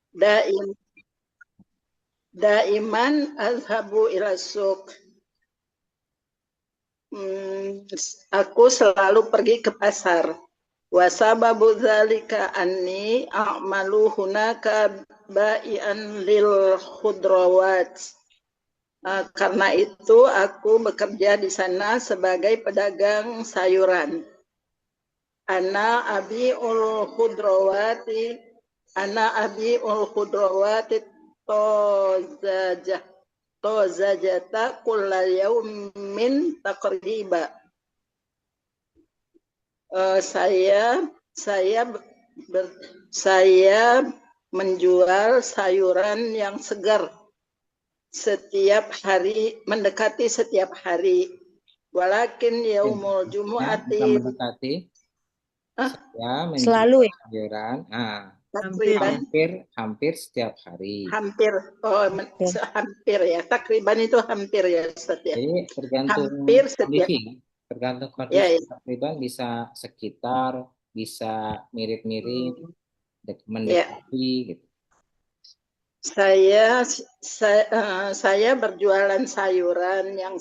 Daim daiman azhabu ila suq. Aku selalu pergi ke pasar. Wa sababu dzalika anni a'malu hunaka ba'ian lil khudrawat. Karena itu aku bekerja di sana sebagai pedagang sayuran. Ana abi'ul khudrawati tozajata kulla yaumin taqriba. Saya menjual sayuran yang segar setiap hari, mendekati setiap hari. Walakin yaumul jumu'ati mendekati. Ya, Selalu ya. sayuran. takriban Hampir setiap hari. hampir ya. Takriban itu hampir ya Ustaz ya. Jadi tergantung Hampir setiap kondisi. Tergantung kondisi. ya. Takriban bisa sekitar, bisa mirip-mirip, mendekati gitu. Saya berjualan sayuran yang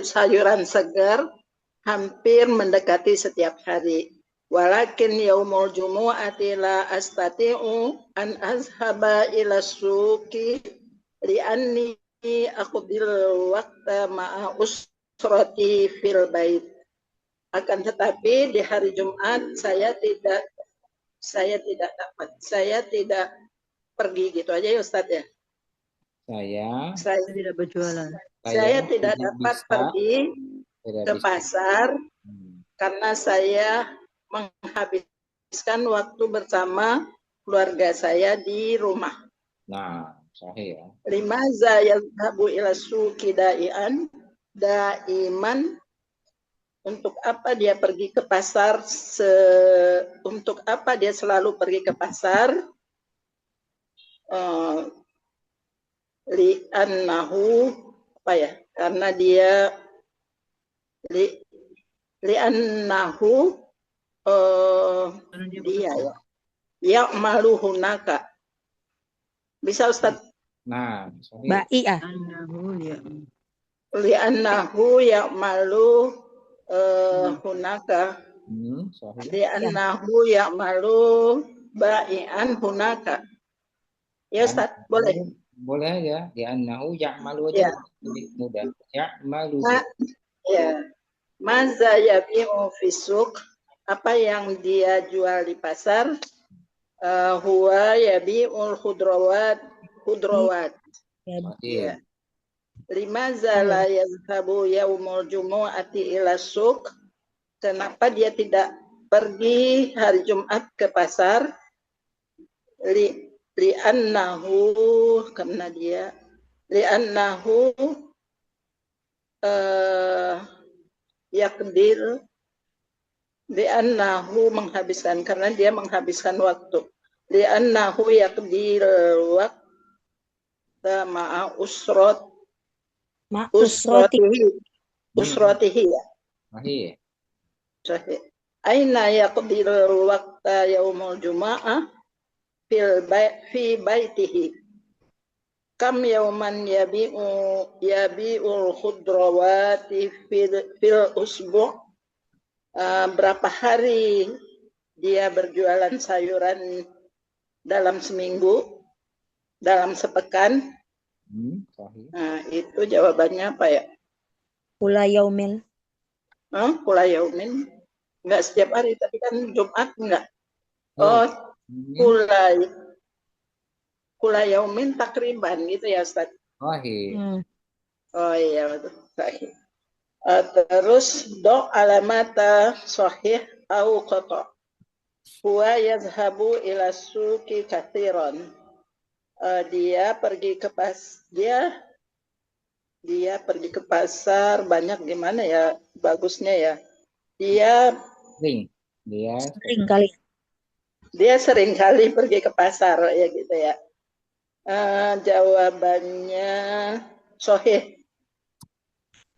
sayuran segar hampir mendekati setiap hari. Walakin yaumul jumu'ati la astati'u an azhaba ila suqi li'anni aqbil waqta ma'a usrati fil bait. Akan tetapi di hari Jumat saya tidak pergi gitu aja ya Ustadz ya. Saya tidak berjualan. Saya tidak dapat pergi ke pasar karena saya menghabiskan waktu bersama keluarga saya di rumah. Nah, sahih ya. Limaza yadhabu ila suqi daiman. Untuk apa dia pergi ke pasar? Untuk apa dia selalu pergi ke pasar? Li'annahu apa ya? Karena dia li'annahu dia ya. Ya'malu hunaka. Bisa Ustaz? Nah, Ba'i ah. Li'annahu ya'malu hunaka. Li'annahu ya'malu ba'ian hunaka. Ya Ustaz, boleh? Boleh ya. Li'annahu ya'malu aja lebih mudah. Ya'malu. Ya. Maza yabi'u fisuq. Apa yang dia jual di pasar? Huwa yabi'ul khudrawat. Ya. Limaza la yazhabu yaumul jumu'ati ila suq. Kenapa dia tidak pergi hari Jumat ke pasar? Li'annahu yakdir li'annahu menghabiskan, karena dia menghabiskan waktu. Li'annahu yakdir waqta ma'a usratihi ya. Sahih. Aina yaqdir waqta yaumul juma'ah fi baitihi. Kam yauman yabi'ul khudrawati fil usbu'. Berapa hari dia berjualan sayuran dalam seminggu, dalam sepekan? Nah, itu jawabannya apa ya? Kula yaumin. Kula yaumin. Enggak setiap hari, tapi kan Jumat enggak. Kula yaumin takriban gitu ya Ustaz. Oh iya betul. Sahih. Terus alamata sahih au qata. Huwa yazhabu ila suqi katsiran. Dia pergi ke pasar banyak, gimana ya bagusnya ya? Dia sering kali pergi ke pasar ya gitu ya. Jawabannya sahih.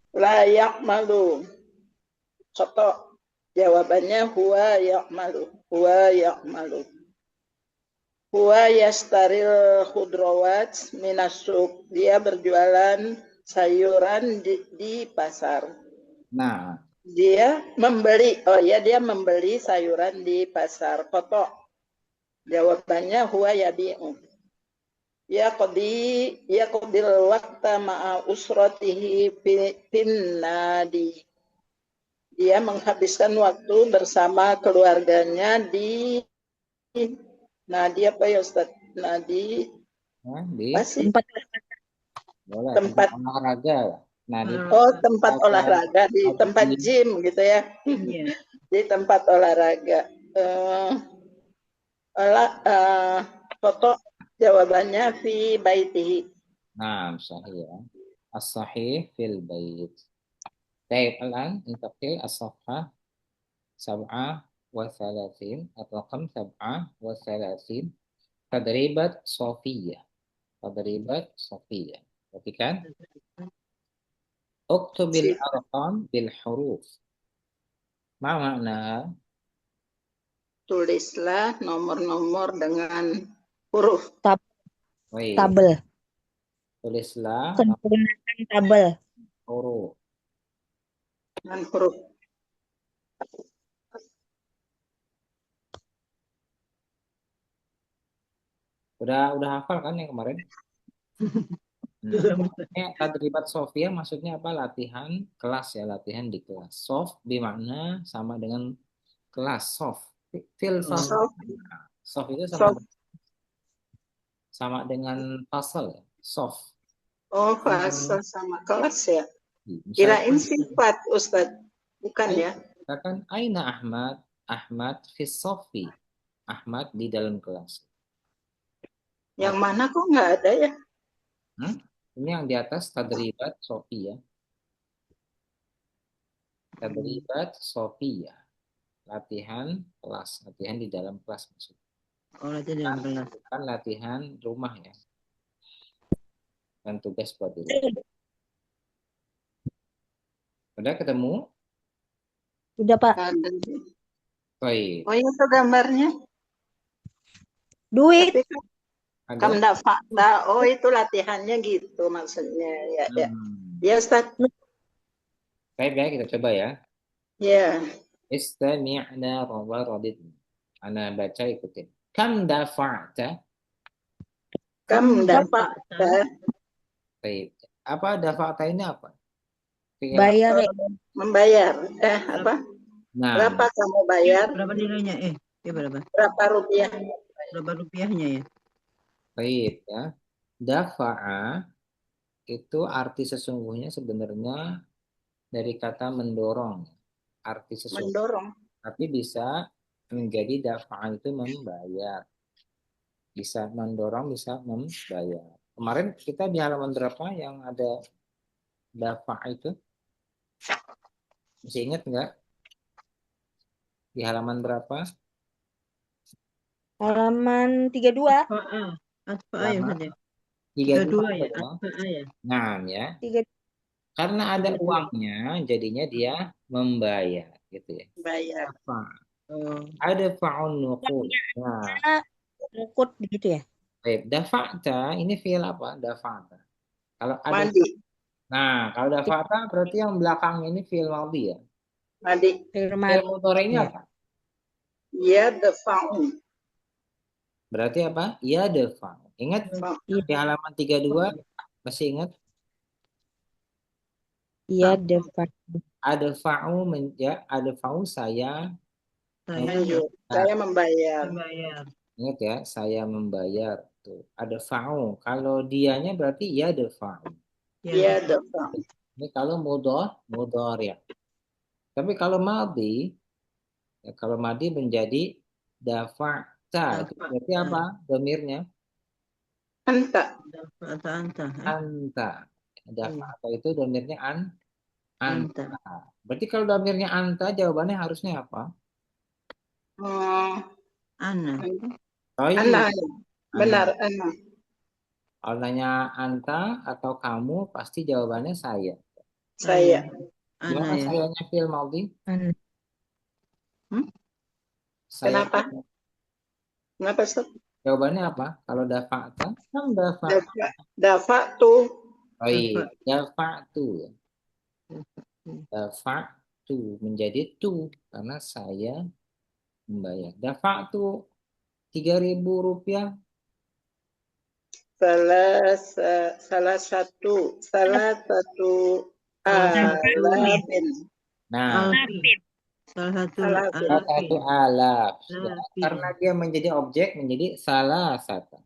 La ya'malu. Khata. Jawabannya huwa ya'malu. Huwa yastaril khudrawat minasuk. Dia berjualan sayuran di pasar. Nah, Dia membeli sayuran di pasar. Kotok. Jawabannya huwa yabi'u. Yaqdil waqta ma'a usratihi fin nadi. Dia menghabiskan waktu bersama keluarganya di Nadi apa ya Ustaz? Nadi di apa sih? boleh Tempat olahraga. Nah, di tempat olahraga, di tempat gym gitu ya. Iya. Di tempat olahraga. Foto jawabannya fi baitihi. Nah, sahih ya. As-sahih fil bait. Baik, الآن ننتقل الصفحة 37 atau رقم 37 تدريبات صوفية. تدريبات صوفية. Perhatikan. اكتب الأرقام بالحروف. ما معناها؟ Tulislah nomor-nomor dengan huruf. Baik. Tabel. Tulislah Menggunakan tabel. huruf. Dengan huruf. Udah hafal kan yang kemarin? Ini tadribat Sofia maksudnya apa? Latihan kelas ya, latihan di kelas. Soft bermakna sama dengan kelas. Soft. Filsafat. Soft itu sama dengan puzzle ya. Soft. Oh, fasa sama kelas ya. Misalkan, Kirain sifat Ustaz. Bukan ya? katakan Aina Ahmad. Ahmad fi Sofi. Ahmad di dalam kelas. Yang mana kok nggak ada ya? Ini yang di atas tadribat Sofia. Tadribat Sofia. Latihan kelas, latihan di dalam kelas maksudnya. Oh, latihan di dalam kelas. Bukan latihan rumah ya. Dan tugas buat diri. Udah ketemu? Udah, Pak. Ada. Baik. Oh, itu gambarnya. Duit. Ada? Kamda fakta. Oh, itu latihannya gitu maksudnya. Ya, ya. Ya, Ustaz. Baik, kita coba ya. Ya. Istami'na wa radidna. Ana baca ikutin. Kam dafa'ta? Kam dafa'ta. Baik. Apa dafa'ta ini apa? Bayar ya. Membayar. Apa? Nah, Berapa kamu bayar? Berapa nilainya? Berapa? Berapa rupiah? Berapa rupiahnya ya? baik ya. Dafa'a itu arti sesungguhnya sebenarnya dari kata mendorong. Arti sesungguhnya. Mendorong. Tapi bisa menjadi dafa'a itu membayar. Bisa mendorong, bisa membayar. Kemarin kita di halaman berapa yang ada dafa'a itu? Masih ingat nggak? Di halaman berapa? Halaman 32. Halaman 32 ya. Nah ya. 32. Karena ada uangnya, jadinya dia membayar, gitu ya. Bayar. Ada fa'un nuqud. Nah, Nukut gitu ya. baik. Dafa'ta ini fi'il apa? Dafa'ta. Kalau ada Mandi. Nah, kalau dafa'ta berarti yang belakang ini fi'il madhi ya. Mandi. Fi'il mudhari'nya apa? Ya, dafa'u. Berarti apa? Ya dafa'u. Ingat di halaman 32 masih ingat? Iya, depan. Ada fa'u ada fa'u saya membayar. Ingat ya, saya membayar. Tuh, ada fa'u. Kalau dianya berarti ya ada fa'u. Ya, dafa'u. Ini kalau mudhari'. Tapi kalau madhi, ya kalau madhi menjadi dafa'ta. Itu berarti apa? Dhamirnya? Anta. Anta. Dafa'ta itu dhamirnya anta. Berarti kalau dhamirnya anta, jawabannya harusnya apa? Ana. Ana. Benar, Ana. Kalau nanya anta atau kamu, pasti jawabannya saya. Saya. Gimana sayanya fi'il madhi? Ana. Saya. Kenapa? Kenapa, Ustaz? Jawabannya apa? Kalau dafa'ta, kan dafa'. Dafa'tu. Baik, dafa'tu. Dafa'tu menjadi tu karena saya membayar. Dafa'tu 3.000 rupiah. Salah satu alafin. Nah, Salah satu salah satu alaf. Ya, karena dia menjadi objek menjadi salah satu.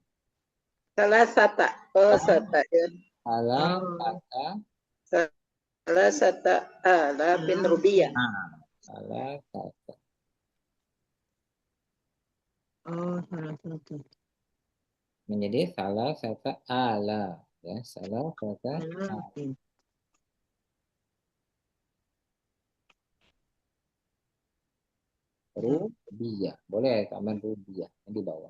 Salah sata. Oh, sata ya. Salah satu. Salah sata alafin rupiah. Nah, salah satu. Oh, salah satu. Menjadi salah satu alaf. Ya, salah satu alaf. Alafin. Rubiah. Boleh tambahan rubiah di bawah.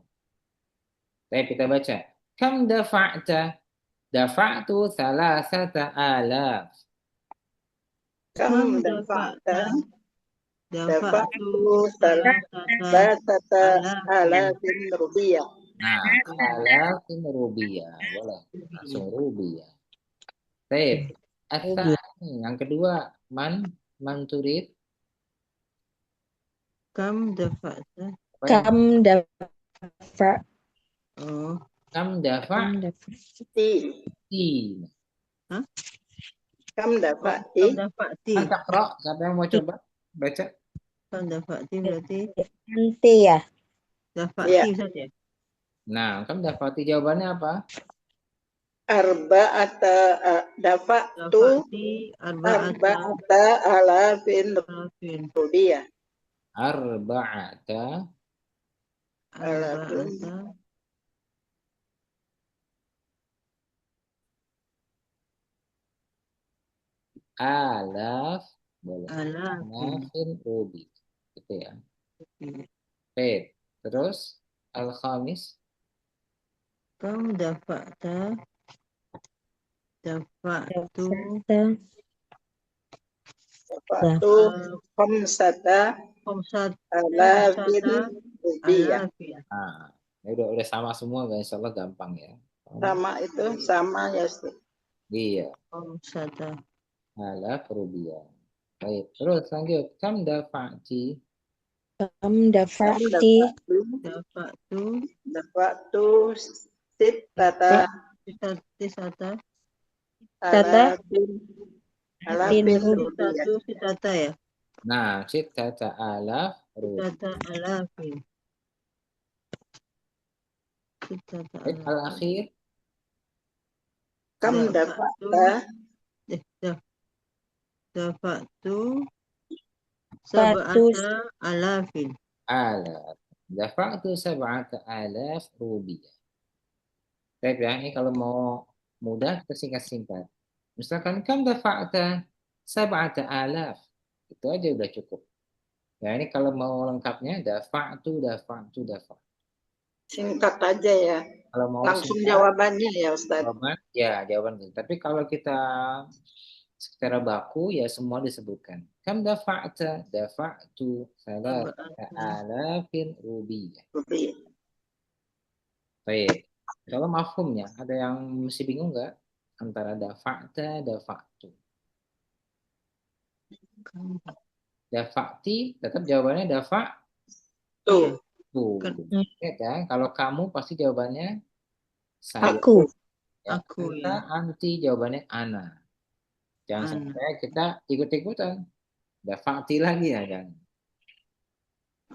Baik, kita baca. Kam dafa'ta? Dafa'tu salasata alaf. Kam dafa'ta? Dafa'tu salah salasata alafin rupiah. Nah, alafin rubiah. Boleh. Langsung rubiah. Baik. Asani. Yang kedua. Man turid. Kam dafa'ta. Kam dafa Oh, Kam dafa' Ti. ti. Kam dafa'ti. kam dafa'ti. Kan takra. Siapa yang mau coba? Baca. Kam dafa'ti berarti nanti ya. dafa'ti saja. Nah, kam dafa'ti jawabannya apa? Arba'ata dafa'tu arba'ata alafin rupiah. Arba'ata alaf. Boleh. Alafin rubi. Gitu ya. Baik. Terus al-khamis. Kam dafa'ta dafa'tu khamsata alafin rupiah. Nah, ini udah sama semua, guys. Insya Allah gampang ya. Sama itu sama ya, Ustaz. Iya. khamsata Alaf rubiah. Baik. Terus lanjut. Kam dafa'ti. Kam dafa'ti Dafa'tu sittata alafin rupiah. sitata ya. Nah, sittata alaf rubiah. Sitata alafin. Sitata Baik, al-akhir. Kam dafa'ta dafa'tu sab'ata alafin. Alaf. Dafa'tu sab'ata alaf rubiah. Baik ya, ini kalau mau mudah kita singkat-singkat. Misalkan kam dafa'ta sab'ata alaf. Itu aja udah cukup. Ya, ini kalau mau lengkapnya dafa'tu. Singkat aja ya. Kalau mau Langsung singkat, jawabannya ya, Ustaz. jawaban. Tapi kalau kita secara baku ya semua disebutkan. Kam dafa'ta, dafa'tu salasata alafin rubiah. Baik. Kalau mafhumnya, ada yang masih bingung nggak antara dafa'ta, dafa'tu? Dafa'ti, tetap jawabannya dafa'tu. Ya kan? Kalau kamu pasti jawabannya saya. Aku. Ya. Aku Kita ya. anti jawabannya ana. Jangan sampai kita ikut-ikutan. Dafa'ti lagi ya kan?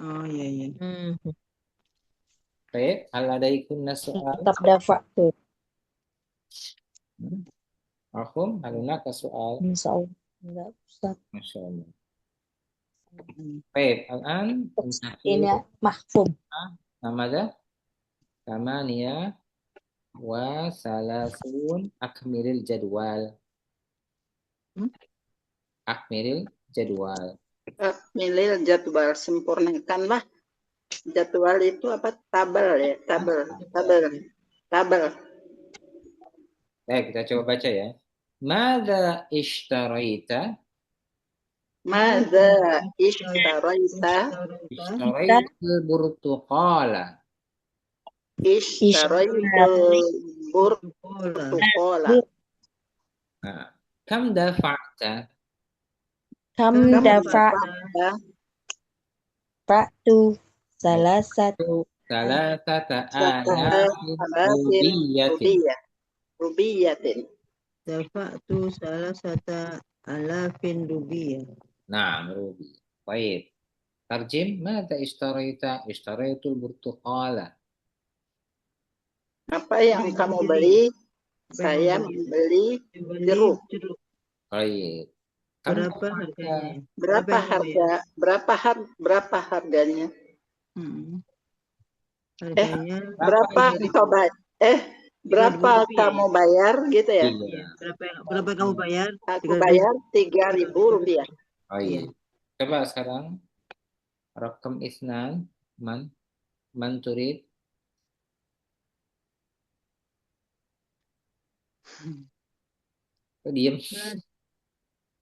Oh iya iya. Baik, aladaikunna soal. Tetap dafa'tu. Mafhum? Haluna ke soal. Insya Allah. Enggak usah. Masya Allah. Baik, al-an. Ini mahfum. Namanya? Tamania wa salasun akmilil jadwal. Akmilil jadwal. Akmilil jadwal, sempurnakanlah. Jadwal itu apa? Tabel ya, tabel. Baik, kita coba baca ya. Madza ishtaraita? Madza ishtaraita? Ishtaraita burtuqala. Ishtaraitul Pola. burtukola. Nah, kam dafa'ta? Kam Kam dafa'tu dafa'ta salasat Salasata alafin alafin rubiyatin. rubiyatin. Dafa'tu salasata alafin rubiyah. Nah, rubi. Baik. Tarjim, mata ishtaraita? Ishtaraitul burtuqala. Apa yang kamu beli? Saya membeli jeruk. Baik. Kam Berapa dafa'ta? harganya? Berapa harganya? Harganya Berapa engkau bayar? Berapa kamu bayar gitu ya? Iya. berapa kamu bayar? Aku bayar 3.000 rupiah. Oh iya. Coba sekarang rakam isnan man turid. Kok diem?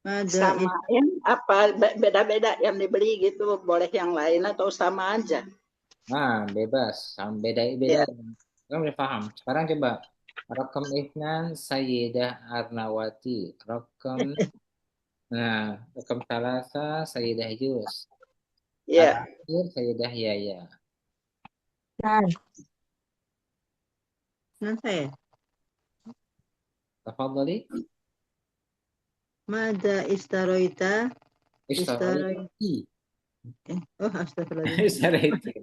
Samain apa beda-beda yang dibeli gitu, boleh yang lain atau sama aja? Nah, bebas. Beda-beda. Ya. Kamu udah paham. Sekarang coba rakam isnan Sayyidah Arnawati. Rakam salasa Sayyidah Yus. Ya. Akhir Sayyidah Yaya. Nan saya. Tafadhali. Mada istaroita. Ishtaraiti. Oh, astagfirullahaladzim. Ishtaraiti.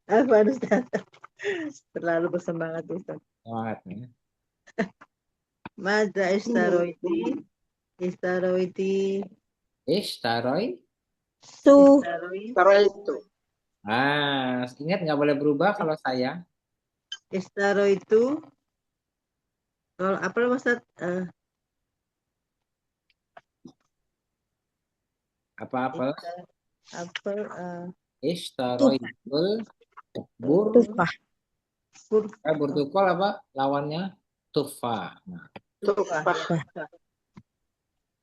Apa Ustaz? Terlalu bersemangat Ustaz. Semangat nih. Mada istaroiti. Ishtaroi. Kalau itu. Ingat nggak boleh berubah kalau saya. Istaroitu. Kalau apa Ustaz? Apa? Apel. Ishtaroitul tufah. burtukol apa? Lawannya tufah. Nah, Tufah.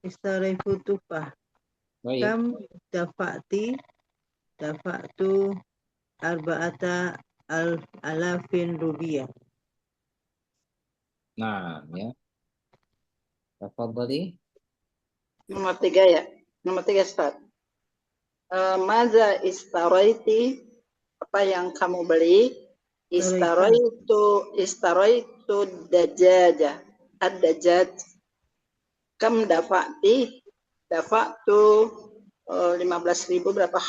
Istaroitu tufah. baik. Kam dafa'tu arba'ata alafin rubiyah. Nah, ya. Tafadhali. Nomor 3 ya. Nomor 3 start. Maza istaraiti, apa yang kamu beli? Istaraitu dajaja. Ad-dajaj. Kam dafa'tu 15.000 berapa?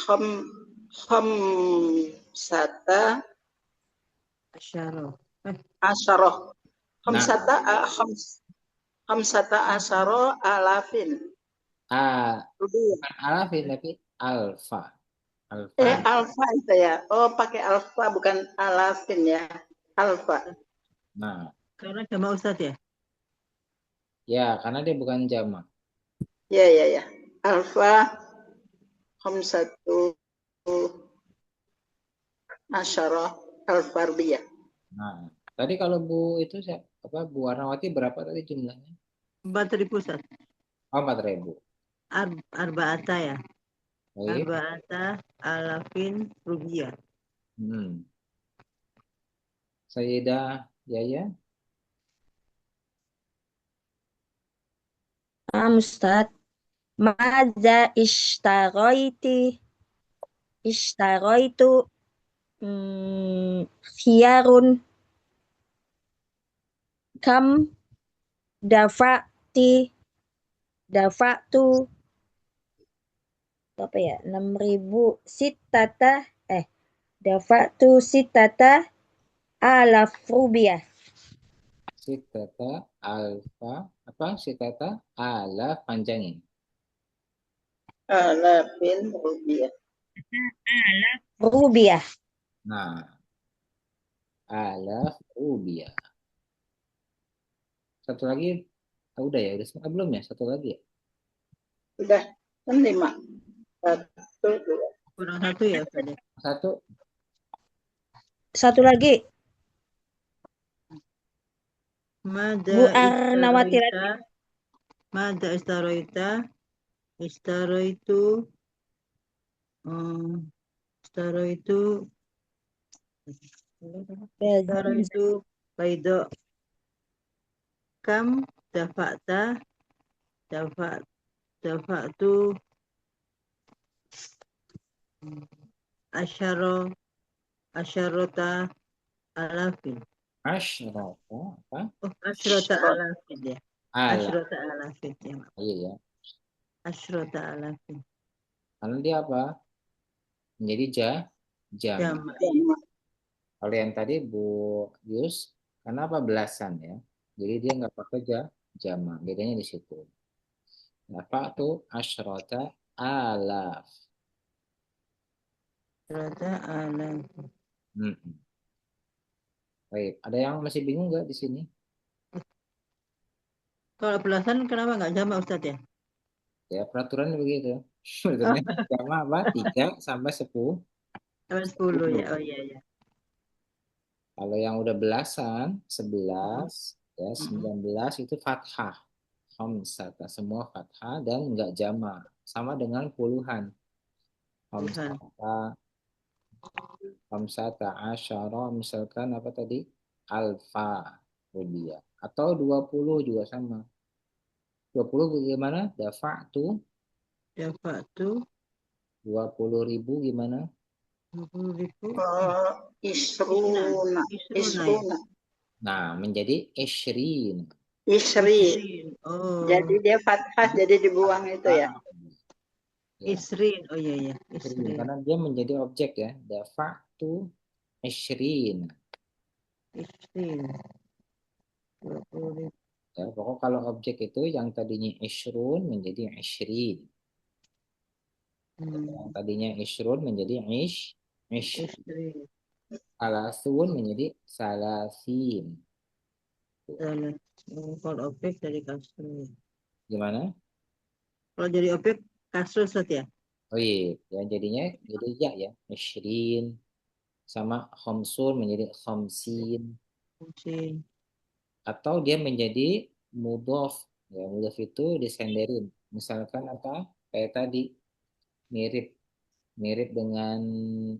Khamsata asyarah. Khamsata asyarah alafin. Bukan alafin tapi alfa. Alfa itu ya. Oh, pakai alfa bukan alafin ya. Alfa. Nah, Karena jamak Ustaz ya? ya karena dia bukan jamak. Ya. Alfa khamsatu asyarah al-fardiyah. Nah, tadi kalau Bu itu Bu Warnawati berapa tadi jumlahnya? 4.000 Ustaz. Oh, 4.000. Arba'ata ya. Baik. Arba'ata alafin rubiyah. Sayyidah Yaya. Ustaz. Madza ishtaraitu khiyarun kam dafa'tu apa ya 6.000 dafa'tu sitata alaf rubiyah. Sitata alfa apa? Sitata alaf panjangin. Alafin rubiyah. Rubiyah. Nah, alaf rubiyah. Satu lagi, udah ya? Udah belum ya? Satu lagi ya? Udah, kan 5. 1, 2. Kurang 1 ya Ustaz. Satu lagi. Bu Arnawati. Mada istaroita. Istaroitu Ishtaraitu baido. Kam dafa'ta dafa'tu asyarota alafin. Asyrata apa? Asyrota alafin ya. Ala. Asyrota alafin ya. Iya ya. Asyrota alafin. Karena dia apa? Menjadi jam. Jama. Kalau yang tadi Bu Yus, kenapa belasan ya? Jadi dia nggak pakai jama. Bedanya di situ. Apa tuh asyrata alaf? Asyrota alafin. Baik, ada yang masih bingung nggak di sini? Kalau belasan kenapa nggak jama Ustadz ya? Ya peraturan begitu. Peraturannya jama apa? 3 sampai 10. Sampai 10 ya. Oh iya ya. Kalau yang udah belasan, 11, ya 19 itu fathah. Khamsata, semua fathah dan enggak jama. Sama dengan puluhan. Khamsata asyara, misalkan apa tadi? Alfa rupiah. Atau 20 juga sama. 20 bagaimana? Dafa'tu. Dafa'tu 20.000 gimana? 20.000. Isruna. Isruna. Nah, menjadi isyrin. Isri. Oh. Jadi dia fathah, jadi dibuang itu ya. Isrin. Oh iya ya. Isrin. Karena dia menjadi objek ya. Dafa'tu isyrin. Isrin. 20.000. Ya, pokok kalau objek itu yang tadinya isyrun menjadi isyrin. Yang tadinya isyrun menjadi isyrin. Salasun menjadi salasin. Kalau objek dari kasur. Gimana? Kalau jadi objek kasur ya? Oh iya, ya jadinya jadi ya isyrin sama khamsun menjadi khamsin. Atau dia menjadi mudhof. Ya, mudhof itu disenderin. Misalkan apa? Kayak tadi mirip dengan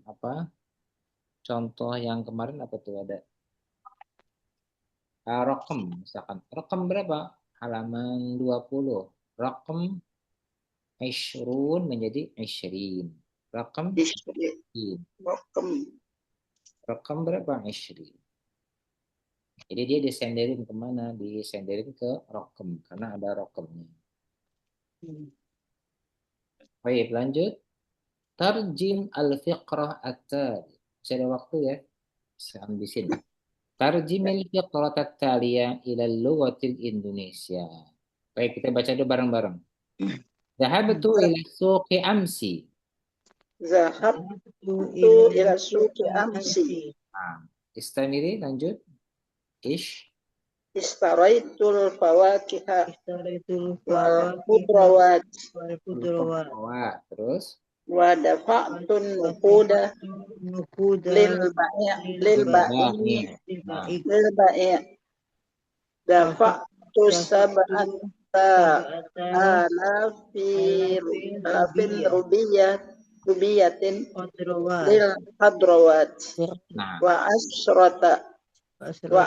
apa? Contoh yang kemarin apa tuh ada? Rokem misalkan. Rokem berapa? Halaman 20. Rokem isyrun menjadi isyrin. Rokem Isri. Rokem berapa? Isyrin. Jadi dia disenderin kemana? Disenderin ke rokem karena ada rokemnya. Baik, lanjut. Tarjim al-fiqrah at-tali. Masih ada waktu ya? Saya ambisin. Tarjim al-fiqrah at-taliya ila lughatil Indonesia. Baik, kita baca dulu bareng-bareng. Zahabtu ila suqi amsi. Zahabtu ila suqi amsi. Istamiri, lanjut. Istaraitul fawakiha wal khudrawat. Terus Wa dafa'tun nuquda lil ba'i. Dafa'tu sab'ata alafin rubiyatin lil hadrawat. Wa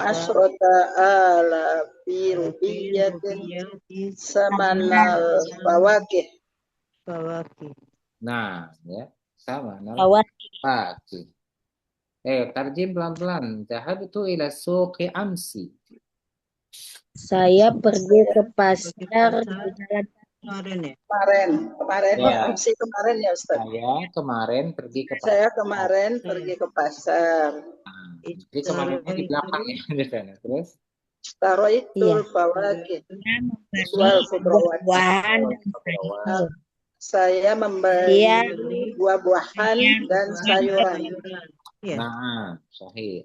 asrata alafi rubiyatin samanal fawakih. Nah, ya, sama. Fawakih. Tarjim pelan-pelan. Zahabtu ila suqi amsi. Saya pergi ke pasar di jalan Kemarin Ya. amsi kemarin ya Ustaz. Saya kemarin pergi ke pasar. Saya kemarin pergi ke pasar. Jadi kemarinnya di belakang ya. Terus Taraitul fawakih wal khudrawat. Saya membeli buah-buahan dan sayuran. Nah, sahih.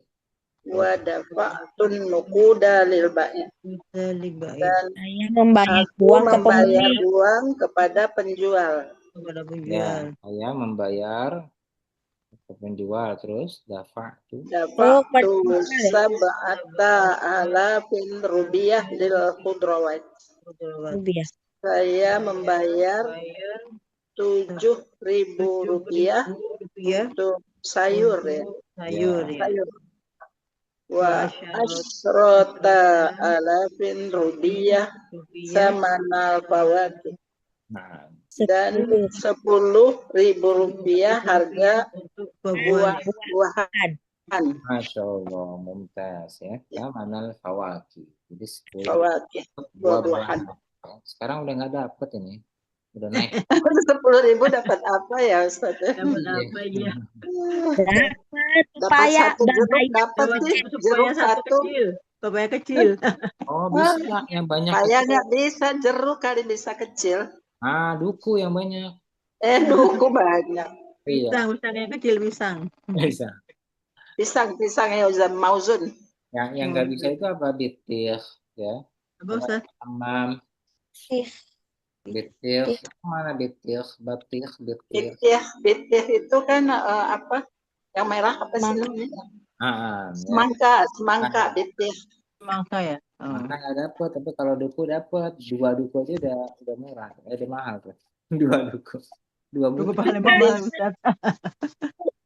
Wa dafa'tun nuquda lil ba'i. Dan saya membayar aku uang ke membayar pembeli. uang kepada penjual. Ya, saya membayar ke penjual. Terus dafa'tu Dafa'tu sab'ata alafin rubiyah lil khudrawat. Rupiah. Saya membayar 7.000 rupiah untuk sayur ya. Sayur. wa asyrota alafin rubiyah samanal fawakih. Nah, Dan 10.000 rupiah harga untuk buah-buahan. buah-buahan. Masya Allah, mumtaz ya. Samanal fawakih. Jadi 10 Fawakih, buah-buahan. buah-buahan. Sekarang udah nggak dapet ini. Udah naik. 10.000 dapat apa ya Ustaz? Dapat apa ya? Dapat Paya, satu jeruk, dapat sih jeruk satu. kecil. Pepaya kecil. Oh, bisa yang banyak. Kayak nggak bisa jeruk kali bisa kecil. Duku yang banyak. Duku banyak. Pisang, pisang yang kecil pisang. Bisa. Pisang ya Ustaz Mauzun. Yang nggak bisa itu apa? Bitir ya. Apa Ustaz? Amam. Bitir. Mana bitir? Batir, bitir. Bitir itu kan apa? Yang merah apa sih namanya? Semangka bitir. Semangka ya. Semangka nggak dapet, tapi kalau duku dapet. 2 duku aja udah murah, udah mahal tuh. 2 duku. 2 Duku buku. paling mahal Ustaz.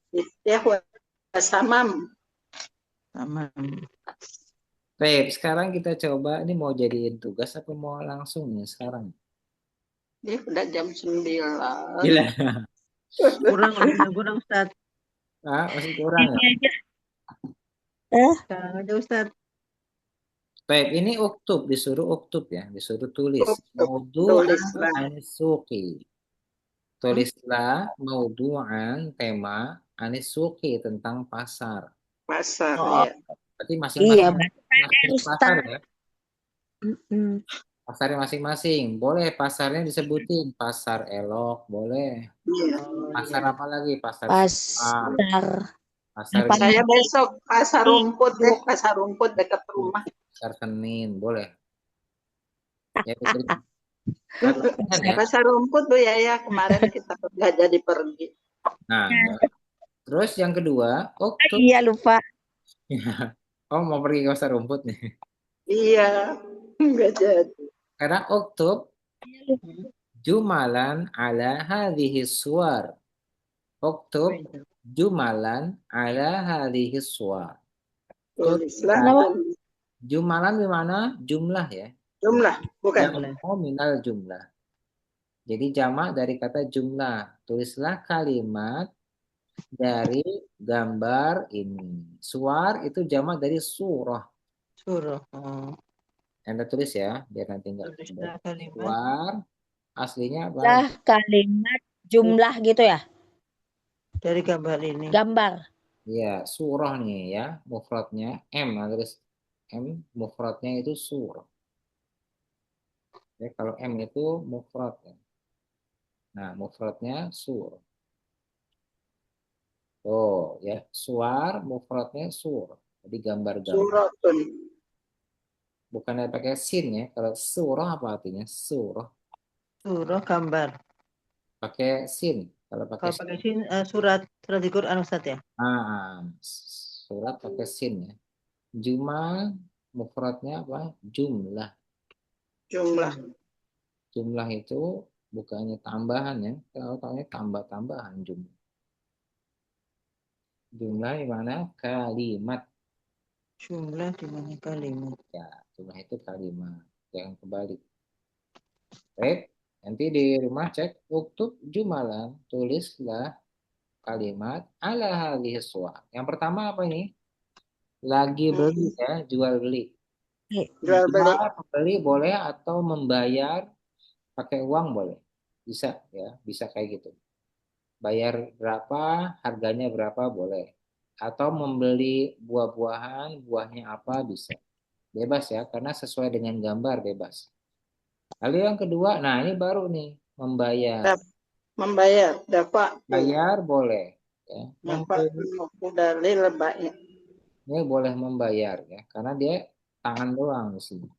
Bitir samam. Baik, sekarang kita coba, ini mau jadiin tugas apa mau langsung nih sekarang? Ini udah jam 9. Gila. Kurang Ustaz. Masih kurang ya? Sekarang aja Ustaz. Baik, ini uktub, disuruh uktub ya, disuruh tulis. Maudu'an suqi. Tulislah maudu'an, tema anisuqi, tentang pasar. Pasar ya. Berarti masing-masing harus pasar ya. Pasarnya masing-masing. Boleh pasarnya disebutin. Pasar Elok, boleh. Pasar apa lagi? Pasar. Saya besok pasar rumput deh. Pasar rumput dekat rumah. Pasar Senin, boleh. Ya, pasar rumput Bu ya kemarin kita nggak jadi pergi. Nah, terus yang kedua, Iya lupa. Oh, mau pergi ke pasar rumput nih? Iya, nggak jadi. Karena uktub jumalan ala hadhihi suwar. Uktub jumalan ala hadhihi suwar. Tulislah. Jumalan di mana? Jumlah ya. Jumlah, bukan. Minal jumlah. Jadi jamak dari kata jumlah. Tulislah kalimat dari gambar ini. Suwar itu jamak dari surah. Surah. Anda tulis ya, biar nanti enggak. Suwar aslinya apa? Kalimat jumlah gitu ya? Dari gambar ini. Gambar. Iya, surah nih ya, mufradnya M, terus M mufradnya itu surah. Ya, kalau M itu mufrad ya. Nah, mufradnya surah. Oh, ya, suar mufradnya surah. Jadi gambar-gambar. Suratun. Bukannya pakai sin ya. Kalau surah apa artinya? Surah. Surah gambar. Pakai sin. Kalau pakai sin surat di Quran Ustaz ya. Surat pakai sin ya. Jumal mufradnya apa? Jumlah. Jumlah itu bukannya tambahan ya. Kalau tahunya tambah-tambahan jumlah. Jumlah di mana? Kalimat. Jumlah di mana kalimat? Ya, jumlah itu kalimat. Jangan kebalik. Baik, nanti di rumah cek uktub jumalan, tulislah kalimat ala hadhihi suwar. Yang pertama apa ini? Lagi beli ya, jual beli. Jual beli boleh atau membayar pakai uang boleh. Bisa ya, bisa kayak gitu. Bayar berapa, harganya berapa boleh. Atau membeli buah-buahan, buahnya apa bisa. Bebas ya, karena sesuai dengan gambar bebas. Lalu yang kedua, nah ini baru nih, membayar. Dapat. Bayar boleh. Ya. Ini boleh membayar ya, karena dia tangan doang di sini.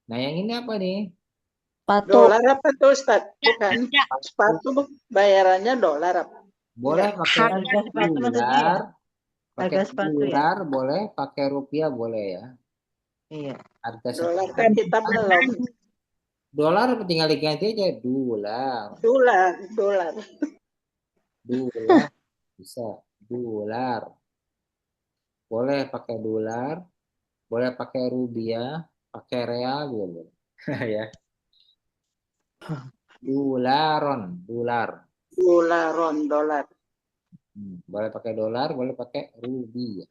Nah yang ini apa nih? Dolar apa tuh Ustaz? Bukan. Sepatu bayarannya dolar apa? Boleh pakai dolar, pakai dolar boleh, pakai rupiah boleh ya. Iya. Harga dolar kan kita belum. Dolar tinggal diganti aja dolar. Dolar bisa dolar. Boleh pakai dolar, boleh pakai rupiah, pakai real juga boleh. Ya. Dolar. Dolaron, dolar. Boleh pakai dolar, boleh pakai rupiah.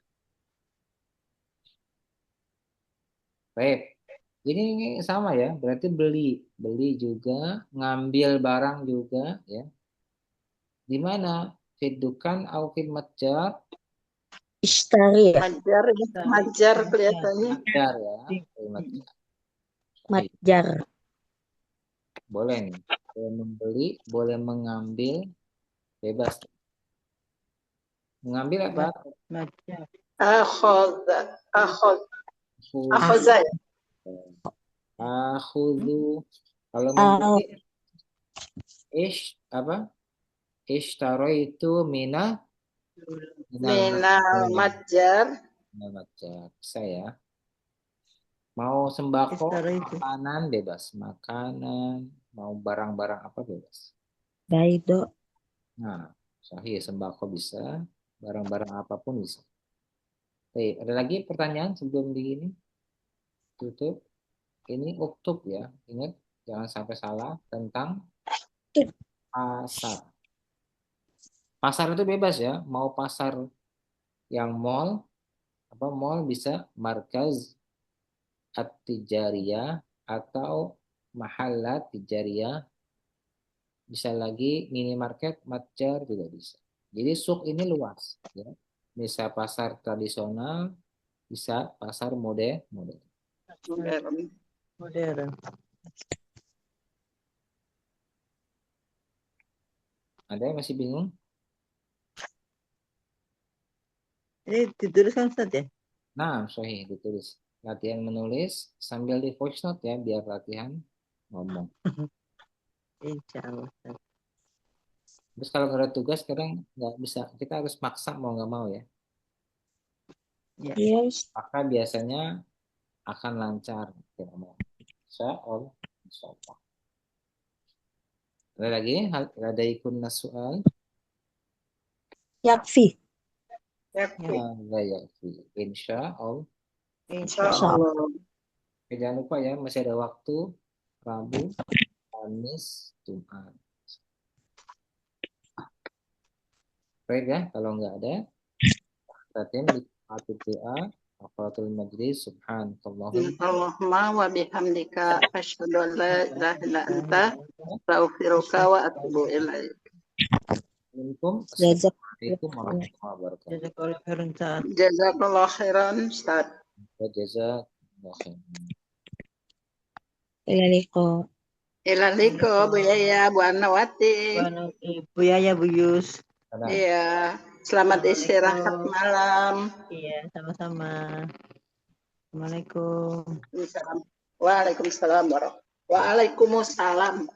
Baik. Ini sama ya, berarti beli juga, ngambil barang juga ya. Di mana? Fidukan au fil matjar? Ishtari ya. Majar, majar kelihatannya. Matjar ya, fil matjar. Matjar. Boleh nih. Boleh membeli, boleh mengambil, bebas. Mengambil apa? Macam. Akhoza. Akhudhu. Kalau Au. membeli apa? Ishtaraitu minal Minal majar. matjar. Saya mau sembako, Ishtari itu. makanan bebas, makanan, mau barang-barang apa bebas. Baido. Nah, sahih sembako bisa, barang-barang apapun bisa. Baik, ada lagi pertanyaan sebelum di ini tutup? Ini uktub ya, ingat jangan sampai salah tentang pasar. Pasar itu bebas ya, mau pasar yang mall, apa mall bisa markaz at-tijariyah atau mahallat tijariyah, bisa lagi minimarket, matjar juga bisa. Jadi suk ini luas ya. Bisa pasar tradisional, bisa pasar modern. Modern. Ada yang masih bingung? Ini dituliskan Ustaz ya? Nah, sahih ditulis. Latihan menulis sambil di voice note ya, biar latihan ngomong. Insya Allah. Ustaz. Terus kalau nggak ada tugas sekarang nggak bisa, kita harus maksa mau nggak mau ya. Yes. Maka biasanya akan lancar kita ngomong. Insya Allah. Insya Allah. Ada lagi? Ada ikun soal? Yakfi. Ada ya. Insya Allah. Insya Insya Allah. Allah. Oke, jangan lupa ya, masih ada waktu Rabu, Kamis, Jumat. Baik ya, kalau nggak ada, latihan di ATPA, Afratul Majlis, Subhanallah. Allahumma wa bihamdika asyhadu an la ilaha illa anta astaghfiruka wa atubu ilaik. Assalamualaikum warahmatullahi wabarakatuh. Jazakallah khairan Ustaz. Jazakallah khairan, Ustaz. Jazakallah khairan. Ilaliko. Ilaliko, Bu Yaya, Bu Anawati. Bu Yaya, Bu Yus. Iya, selamat istirahat malam. Iya, sama-sama. Assalamualaikum. Waalaikumsalam warahmatullahi wabarakatuh. Waalaikumsalam.